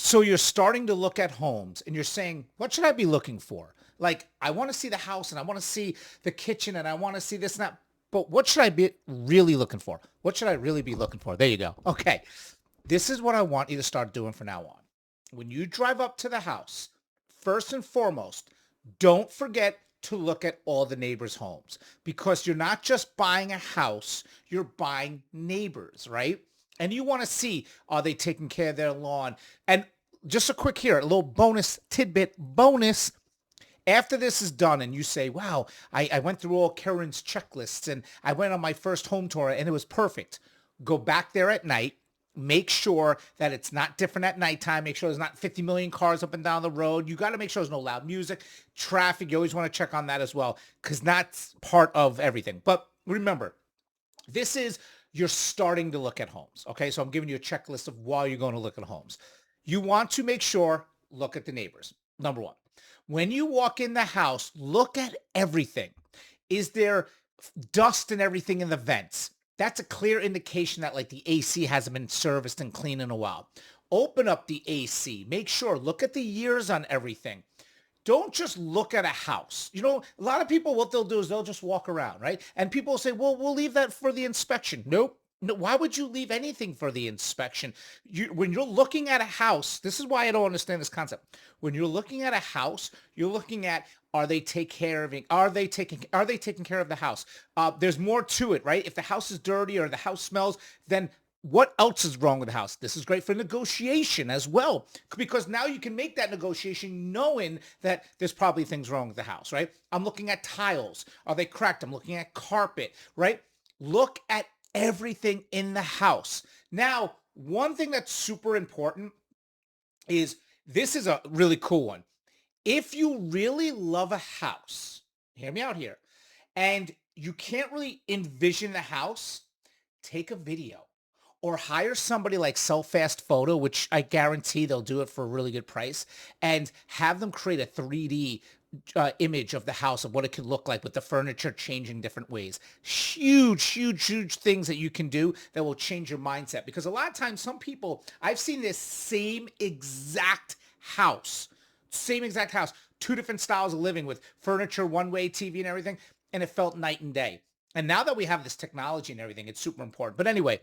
So you're starting to look at homes and you're saying, what should I be looking for? Like, I want to see the house and I want to see the kitchen and I want to see this and that. But what should I be really looking for? What should I really be looking for? There you go. Okay. This is what I want you to start doing from now on. When you drive up to the house, first and foremost, don't forget to look at all the neighbors' homes because you're not just buying a house, you're buying neighbors, right? And you want to see, are they taking care of their lawn? And just a quick here, a little bonus tidbit, bonus. After this is done and you say, wow, I went through all Kerin's checklists and I went on my first home tour and it was perfect. Go back there at night. Make sure that it's not different at nighttime. Make sure there's not 50 million cars up and down the road. You got to make sure there's no loud music, traffic. You always want to check on that as well because that's part of everything. But remember, this is you're starting to look at homes. Okay, so I'm giving you a checklist of why you're going to look at homes. You want to make sure, look at the neighbors. Number one, when you walk in the house, look at everything. Is there dust and everything in the vents? That's a clear indication that like the AC hasn't been serviced and cleaned in a while. Open up the AC. Make sure, look at the years on everything. Don't just look at a house. You know, a lot of people, what they'll do is they'll just walk around, right? And people will say, well, we'll leave that for the inspection. Nope. No, why would you leave anything for the inspection? When you're looking at a house, this is why I don't understand this concept. When you're looking at a house, you're looking at are they taking care of it? Are they taking care of the house? There's more to it, right? If the house is dirty or the house smells, then what else is wrong with the house? This is great for negotiation as well, because now you can make that negotiation knowing that there's probably things wrong with the house, right? I'm looking at tiles. Are they cracked? I'm looking at carpet, right? Look at everything in the house. Now, one thing that's super important is this is a really cool one. If you really love a house, hear me out here, and you can't really envision the house, take a video or hire somebody like Fast Photo, which I guarantee they'll do it for a really good price, and have them create a 3D image of the house of what it could look like with the furniture changing different ways. Huge, huge, huge things that you can do that will change your mindset. Because a lot of times some people, I've seen this same exact house, two different styles of living with furniture, one-way TV and everything, and it felt night and day. And now that we have this technology and everything, it's super important. But anyway,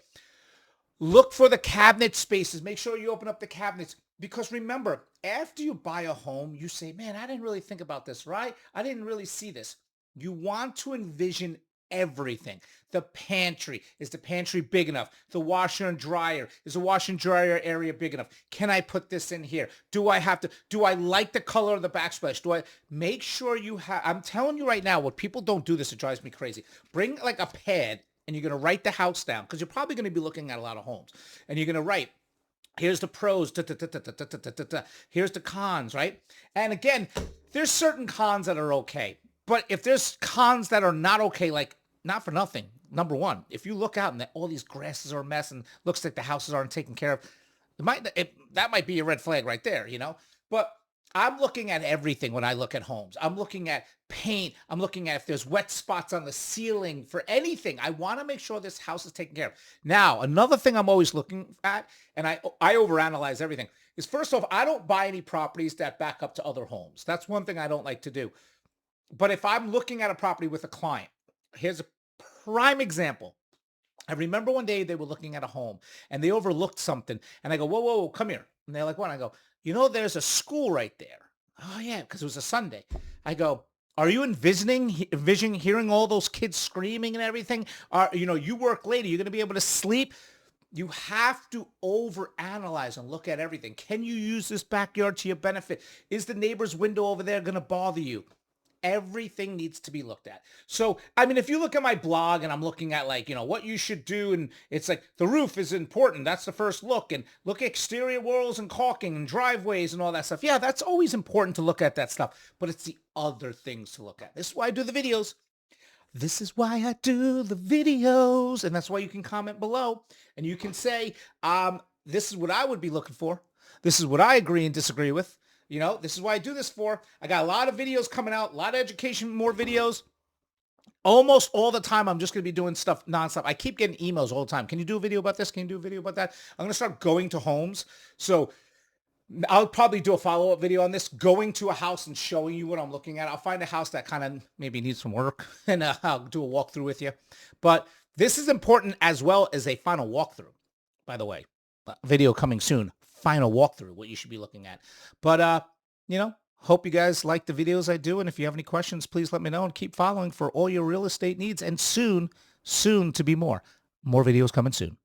look for the cabinet spaces. Make sure you open up the cabinets. Because remember, after you buy a home, you say, man, I didn't really think about this, right? I didn't really see this. You want to envision everything. The pantry. Is the pantry big enough? The washer and dryer. Is the washer and dryer area big enough? Can I put this in here? Do I like the color of the backsplash? Make sure you have, I'm telling you right now, what people don't do this, it drives me crazy. Bring like a pad and you're going to write the house down because you're probably going to be looking at a lot of homes. And you're going to write, here's the pros, here's the cons, right? And again, there's certain cons that are okay. But if there's cons that are not okay, like not for nothing, number one, if you look out and all these grasses are a mess and looks like the houses aren't taken care of, that might be a red flag right there, you know? But I'm looking at everything when I look at homes. I'm looking at paint. I'm looking at if there's wet spots on the ceiling for anything. I want to make sure this house is taken care of. Now, another thing I'm always looking at, and I overanalyze everything, is first off, I don't buy any properties that back up to other homes. That's one thing I don't like to do. But if I'm looking at a property with a client, here's a prime example. I remember one day they were looking at a home and they overlooked something. And I go, whoa, whoa, whoa, come here. And they're like, what? I go, you know, there's a school right there. Oh, yeah, because it was a Sunday. I go, are you envisioning hearing all those kids screaming and everything? You work later. You're going to be able to sleep. You have to overanalyze and look at everything. Can you use this backyard to your benefit? Is the neighbor's window over there going to bother you? Everything needs to be looked at. So, I mean, if you look at my blog and I'm looking at like, what you should do, and it's like the roof is important. That's the first look. And look at exterior walls and caulking and driveways and all that stuff. Yeah, that's always important to look at that stuff. But it's the other things to look at. This is why I do the videos. This is why I do the videos. And that's why you can comment below and you can say, this is what I would be looking for. This is what I agree and disagree with. This is why I do this for. I got a lot of videos coming out, a lot of education, more videos. Almost all the time, I'm just going to be doing stuff nonstop. I keep getting emails all the time. Can you do a video about this? Can you do a video about that? I'm going to start going to homes. So I'll probably do a follow-up video on this, going to a house and showing you what I'm looking at. I'll find a house that kind of maybe needs some work and I'll do a walkthrough with you. But this is important as well as a final walkthrough, by the way. Video coming soon. Final walkthrough, what you should be looking at. But, hope you guys like the videos I do. And if you have any questions, please let me know and keep following for all your real estate needs. And soon to be more. More videos coming soon.